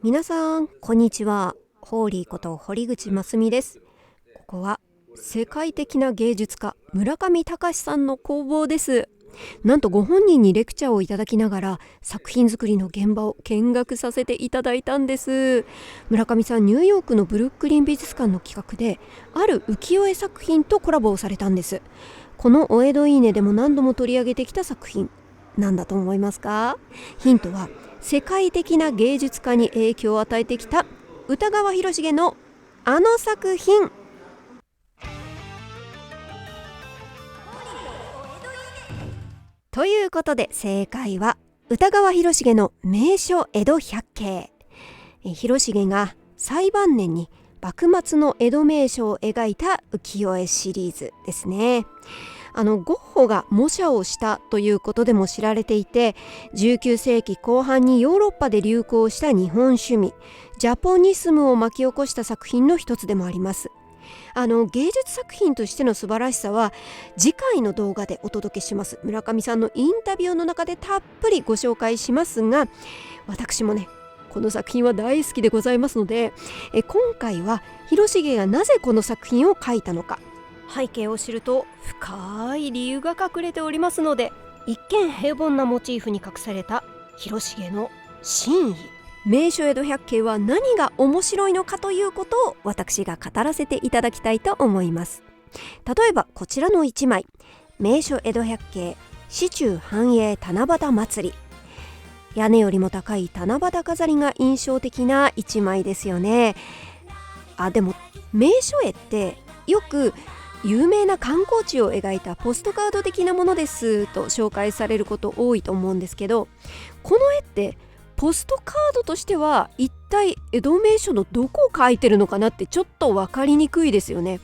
皆さんこんにちは。ホーリーこと堀口真澄です。ここは世界的な芸術家村上隆さんの工房です。なんとご本人にレクチャーをいただきながら作品作りの現場を見学させていただいたんです。村上さん、ニューヨークのブルックリン美術館の企画である浮世絵作品とコラボをされたんです。このお江戸いいねでも何度も取り上げてきた作品、何だと思いますか？ヒントは世界的な芸術家に影響を与えてきた歌川広重のあの作品。ということで正解は歌川広重の名所江戸百景。広重が最晩年に幕末の江戸名所を描いた浮世絵シリーズですね。ゴッホが模写をしたということでも知られていて、19世紀後半にヨーロッパで流行した日本趣味ジャポニスムを巻き起こした作品の一つでもあります。芸術作品としての素晴らしさは次回の動画でお届けします。村上さんのインタビューの中でたっぷりご紹介しますが、私もねこの作品は大好きでございますので、今回は広重がなぜこの作品を描いたのか、背景を知ると深い理由が隠れておりますので、一見平凡なモチーフに隠された広重の真意、名所江戸百景は何が面白いのかということを私が語らせていただきたいと思います。例えばこちらの一枚、名所江戸百景市中繁栄七夕祭り。屋根よりも高い七夕飾りが印象的な一枚ですよね。でも名所絵ってよく有名な観光地を描いたポストカード的なものですと紹介されること多いと思うんですけど、この絵ってポストカードとしては一体江戸名所のどこを描いてるのかなってちょっと分かりにくいですよね。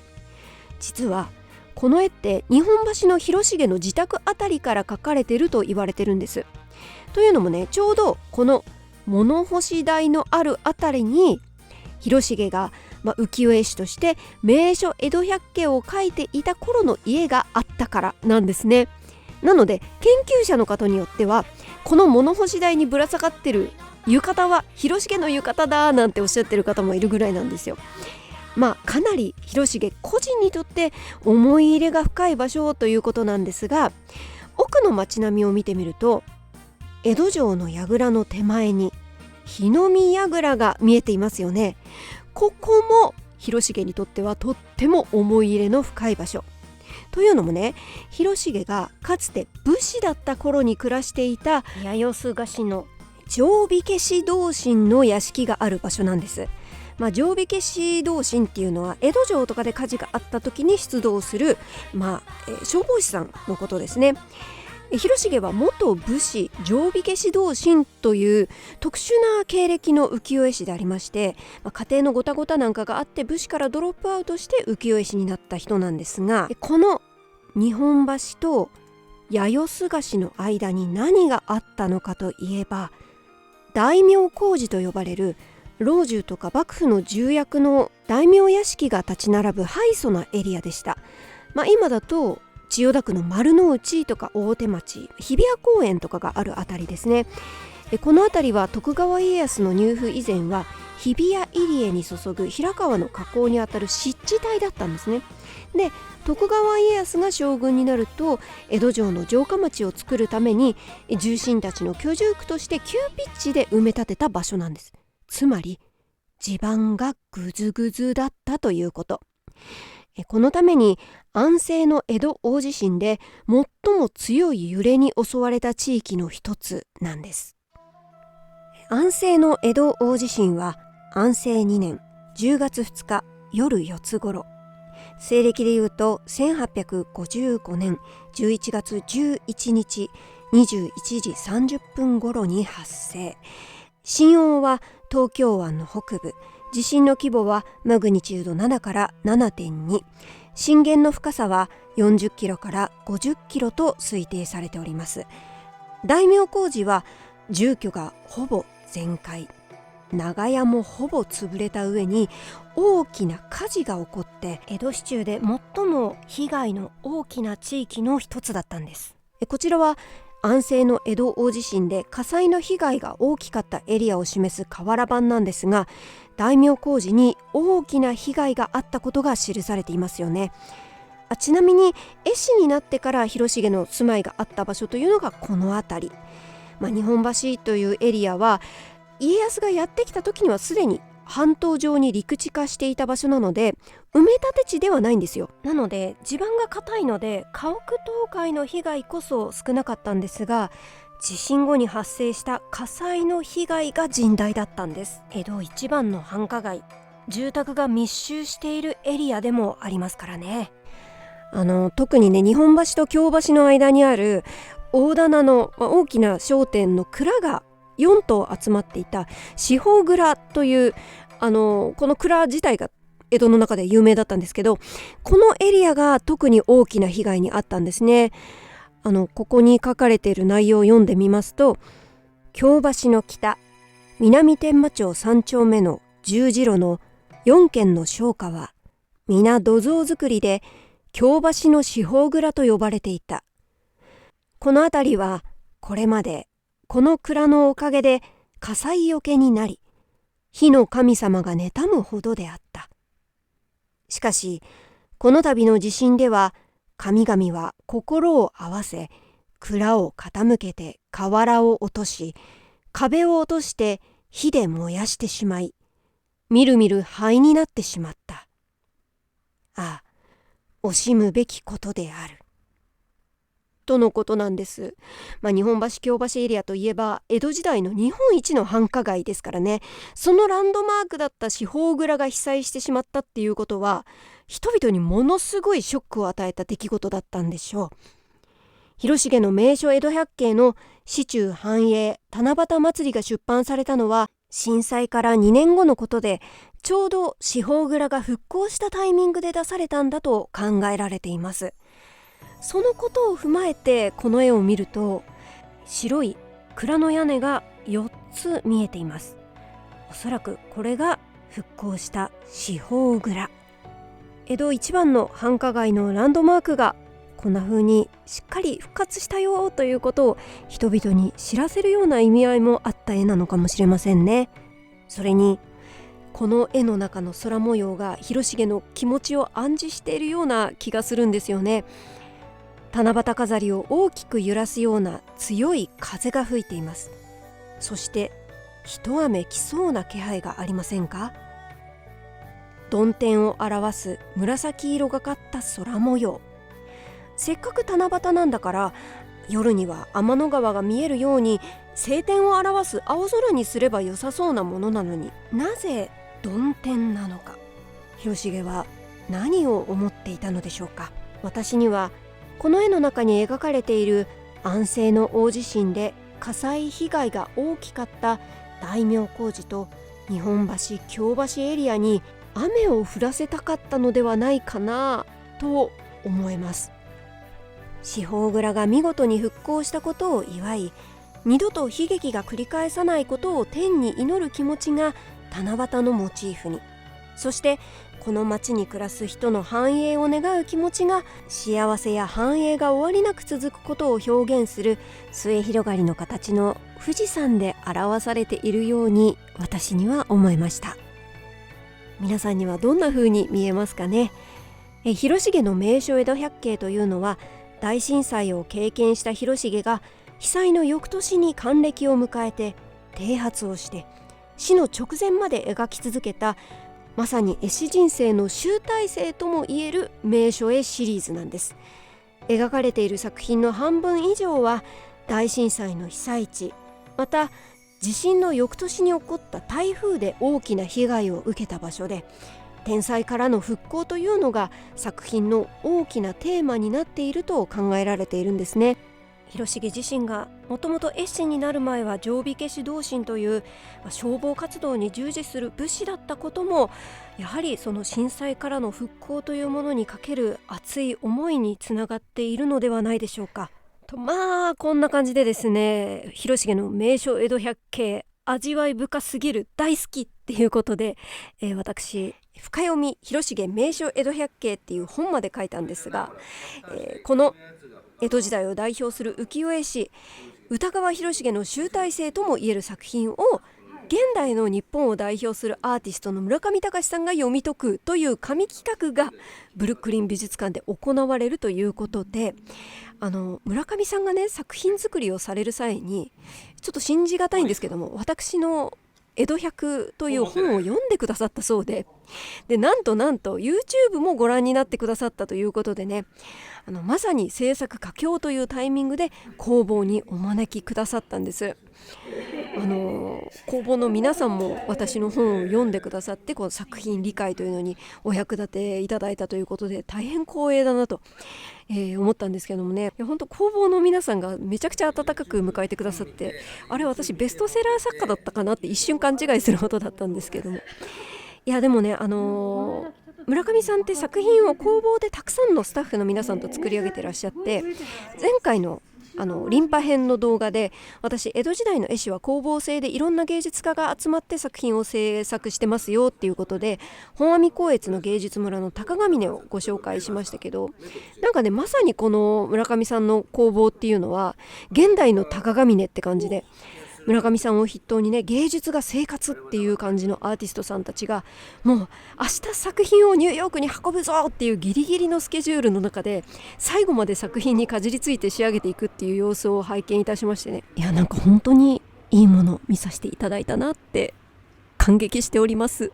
実はこの絵って日本橋の広重の自宅あたりから描かれていると言われてるんです。というのもね、ちょうどこの物干し台のあるあたりに広重が浮世絵師として名所江戸百景を描いていた頃の家があったからなんですね。なので研究者の方によってはこの物干し台にぶら下がってる浴衣は広重の浴衣だなんておっしゃってる方もいるぐらいなんですよ。かなり広重個人にとって思い入れが深い場所ということなんですが、奥の街並みを見てみると江戸城の櫓の手前に日の見櫓が見えていますよね。ここも広重にとってはとっても思い入れの深い場所というのもね、広重がかつて武士だった頃に暮らしていた八重洲菓子の定火消し同心の屋敷がある場所なんです。定火消し同心っていうのは江戸城とかで火事があった時に出動する、消防士さんのことですね。広重は元武士定火消し同心という特殊な経歴の浮世絵師でありまして、家庭のごたごたなんかがあって武士からドロップアウトして浮世絵師になった人なんですが、この日本橋と八重洲菓子の間に何があったのかといえば、大名小路と呼ばれる老中とか幕府の重役の大名屋敷が立ち並ぶハイソなエリアでした。今だと千代田区の丸の内とか大手町、日比谷公園とかがあるあたりですね。このあたりは徳川家康の入府以前は日比谷入江に注ぐ平川の河口にあたる湿地帯だったんですね。で、徳川家康が将軍になると江戸城の城下町を作るために重臣たちの居住区として急ピッチで埋め立てた場所なんです。つまり地盤がグズグズだったということ。このために安政の江戸大地震で最も強い揺れに襲われた地域の一つなんです。安政の江戸大地震は安政2年10月2日夜4つ頃、西暦でいうと1855年11月11日21時30分頃に発生。震央は東京湾の北部、地震の規模はマグニチュード7から 7.2、 震源の深さは40キロから50キロと推定されております。大名工事は住居がほぼ全壊、長屋もほぼ潰れた上に大きな火事が起こって江戸市中で最も被害の大きな地域の一つだったんです。こちらは安政の江戸大地震で火災の被害が大きかったエリアを示す瓦版なんですが、大名工事に大きな被害があったことが記されていますよね。ちなみに絵師になってから広重の住まいがあった場所というのがこの辺り、日本橋というエリアは家康がやってきた時にはすでに半島上に陸地化していた場所なので、埋め立て地ではないんですよ。なので地盤が硬いので家屋倒壊の被害こそ少なかったんですが、地震後に発生した火災の被害が甚大だったんです。江戸一番の繁華街、住宅が密集しているエリアでもありますからね。特にね、日本橋と京橋の間にある大棚の大きな商店の蔵が4棟集まっていた四方蔵という、この蔵自体が江戸の中で有名だったんですけど、このエリアが特に大きな被害に遭ったんですね。ここに書かれている内容を読んでみますと、京橋の北、南天満町3丁目の十字路の4軒の商家は皆土蔵造りで京橋の四方蔵と呼ばれていた。この辺りはこれまでこの蔵のおかげで火災よけになり、火の神様が妬むほどであった。しかしこの度の地震では神々は心を合わせ、蔵を傾けて瓦を落とし、壁を落として火で燃やしてしまい、みるみる灰になってしまった。ああ、惜しむべきことである。とのことなんです。日本橋京橋エリアといえば江戸時代の日本一の繁華街ですからね。そのランドマークだった四方蔵が被災してしまったっていうことは、人々にものすごいショックを与えた出来事だったんでしょう。広重の名所江戸百景の市中繁栄七夕祭りが出版されたのは震災から2年後のことで、ちょうど四方蔵が復興したタイミングで出されたんだと考えられています。そのことを踏まえてこの絵を見ると、白い蔵の屋根が4つ見えています。おそらくこれが復興した四方蔵。江戸一番の繁華街のランドマークがこんな風にしっかり復活したよということを人々に知らせるような意味合いもあった絵なのかもしれませんね。それにこの絵の中の空模様が広重の気持ちを暗示しているような気がするんですよね。七夕飾りを大きく揺らすような強い風が吹いています。そして一雨来そうな気配がありませんか？曇天を表す紫色がかった空模様。せっかく七夕なんだから夜には天の川が見えるように晴天を表す青空にすれば良さそうなものなのに、なぜ曇天なのか。広重は何を思っていたのでしょうか。私にはこの絵の中に描かれている安政の大地震で火災被害が大きかった大名工事と日本橋京橋エリアに雨を降らせたかったのではないかなと思えます。四方蔵が見事に復興したことを祝い、二度と悲劇が繰り返さないことを天に祈る気持ちが七夕のモチーフに、そしてこの町に暮らす人の繁栄を願う気持ちが幸せや繁栄が終わりなく続くことを表現する末広がりの形の富士山で表されているように私には思いました。皆さんにはどんな風に見えますかね。広重の名所江戸百景というのは、大震災を経験した広重が被災の翌年に還暦を迎えて剃髪をして死の直前まで描き続けた、まさに絵師人生の集大成ともいえる名所絵シリーズなんです。描かれている作品の半分以上は大震災の被災地、また地震の翌年に起こった台風で大きな被害を受けた場所で、天災からの復興というのが作品の大きなテーマになっていると考えられているんですね。広重自身がもともと絵師になる前は定火消し同心という消防活動に従事する武士だったことも、やはりその震災からの復興というものにかける熱い思いにつながっているのではないでしょうか。とこんな感じでですね、広重の名所江戸百景味わい深すぎる、大好きっていうことで、私深読み広重名所江戸百景っていう本まで書いたんですが、この江戸時代を代表する浮世絵師歌川広重の集大成ともいえる作品を現代の日本を代表するアーティストの村上隆さんが読み解くという神企画がブルックリン美術館で行われるということで、村上さんがね作品作りをされる際にちょっと信じがたいんですけども、私の江戸百という本を読んでくださったそうで、なんと YouTube もご覧になってくださったということでね、まさに制作佳境というタイミングで工房にお招きくださったんです。工房の皆さんも私の本を読んでくださって、この作品理解というのにお役立ていただいたということで大変光栄だなと、思ったんですけどもね、本当工房の皆さんがめちゃくちゃ温かく迎えてくださって、あれ私ベストセラー作家だったかなって一瞬勘違いするほどだったんですけども、いやでもね、村上さんって作品を工房でたくさんのスタッフの皆さんと作り上げてらっしゃって、前回のリンパ編の動画で私江戸時代の絵師は工房制でいろんな芸術家が集まって作品を制作してますよっていうことで、本阿弥光悦の芸術村の高ヶ峰をご紹介しましたけど、なんかねまさにこの村上さんの工房っていうのは現代の高ヶ峰って感じで、村上さんを筆頭にね芸術が生活っていう感じのアーティストさんたちがもう明日作品をニューヨークに運ぶぞっていうギリギリのスケジュールの中で最後まで作品にかじりついて仕上げていくっていう様子を拝見いたしましてね、いやなんか本当にいいもの見させていただいたなって感激しております。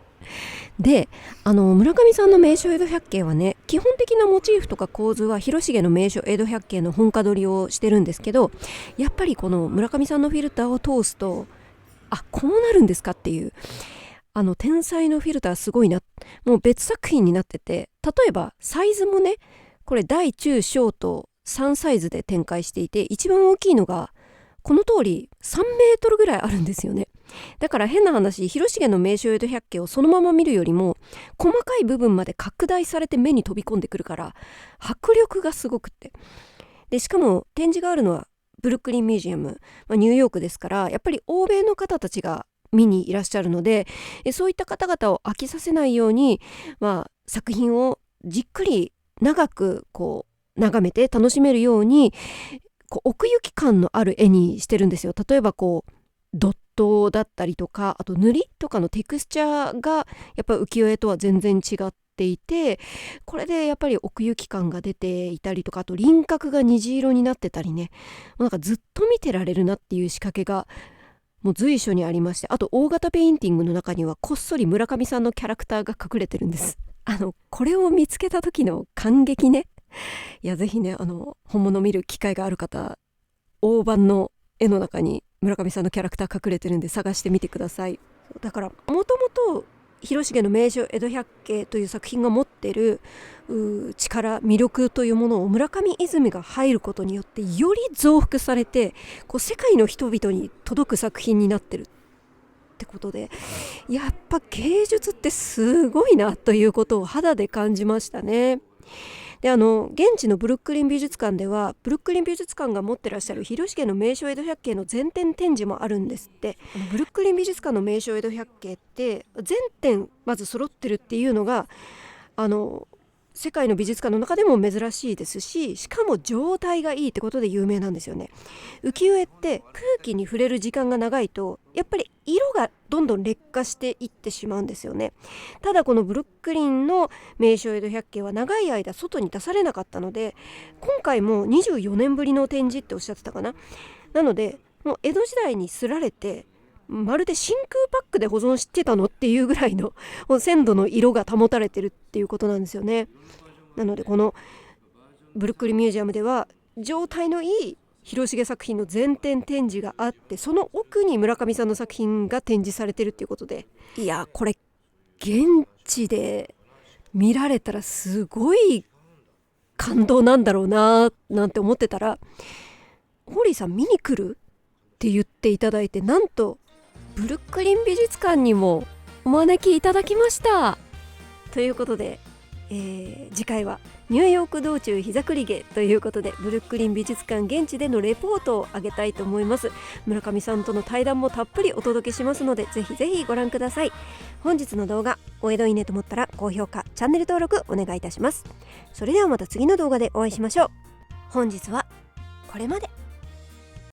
で、村上さんの名所江戸百景はね、基本的なモチーフとか構図は広重の名所江戸百景の本家取りをしてるんですけど、やっぱりこの村上さんのフィルターを通すと、こうなるんですかっていう、天才のフィルターすごいな、もう別作品になってて、例えばサイズもね、これ大中小と3サイズで展開していて、一番大きいのがこの通り3メートルぐらいあるんですよね。だから変な話、広重の名所江戸百景をそのまま見るよりも細かい部分まで拡大されて目に飛び込んでくるから迫力がすごくって、でしかも展示があるのはブルックリンミュージアム、ニューヨークですから、やっぱり欧米の方たちが見にいらっしゃるので、そういった方々を飽きさせないように、作品をじっくり長く眺めて楽しめるように奥行き感のある絵にしてるんですよ。例えばドットだったりとか、あと塗りとかのテクスチャーがやっぱり浮世絵とは全然違っていて、これでやっぱり奥行き感が出ていたりとか、あと輪郭が虹色になってたりね、なんかずっと見てられるなっていう仕掛けがもう随所にありまして、あと大型ペインティングの中にはこっそり村上さんのキャラクターが隠れてるんです。これを見つけた時の感激ね、いやぜひね本物見る機会がある方、大判の絵の中に村上さんのキャラクター隠れてるんで探してみてください。だからもともと広重の名所江戸百景という作品が持ってる力魅力というものを村上泉が入ることによってより増幅されて、世界の人々に届く作品になってるってことで、やっぱ芸術ってすごいなということを肌で感じましたね。で現地のブルックリン美術館ではブルックリン美術館が持ってらっしゃる広重の名所江戸百景の全展展示もあるんですって。ブルックリン美術館の名所江戸百景って全展まず揃ってるっていうのが世界の美術館の中でも珍しいですし、しかも状態がいいってことで有名なんですよね。浮世絵って空気に触れる時間が長いとやっぱり色がどんどん劣化していってしまうんですよね。ただこのブルックリンの名所江戸百景は長い間外に出されなかったので、今回も24年ぶりの展示っておっしゃってたかな。なのでもう江戸時代に刷られてまるで真空パックで保存してたのっていうぐらいの鮮度の色が保たれてるっていうことなんですよね。なのでこのブルックリンミュージアムでは状態のいい広重作品の全展展示があって、その奥に村上さんの作品が展示されてるっていうことで、いやこれ現地で見られたらすごい感動なんだろうななんて思ってたら、ホーリーさん見に来るって言っていただいて、なんとブルックリン美術館にもお招きいただきました。ということで、次回はニューヨーク道中膝栗毛ということで、ブルックリン美術館現地でのレポートをあげたいと思います。村上さんとの対談もたっぷりお届けしますので、ぜひぜひご覧ください。本日の動画お江戸いいねと思ったら高評価、チャンネル登録お願いいたします。それではまた次の動画でお会いしましょう。本日はこれまで。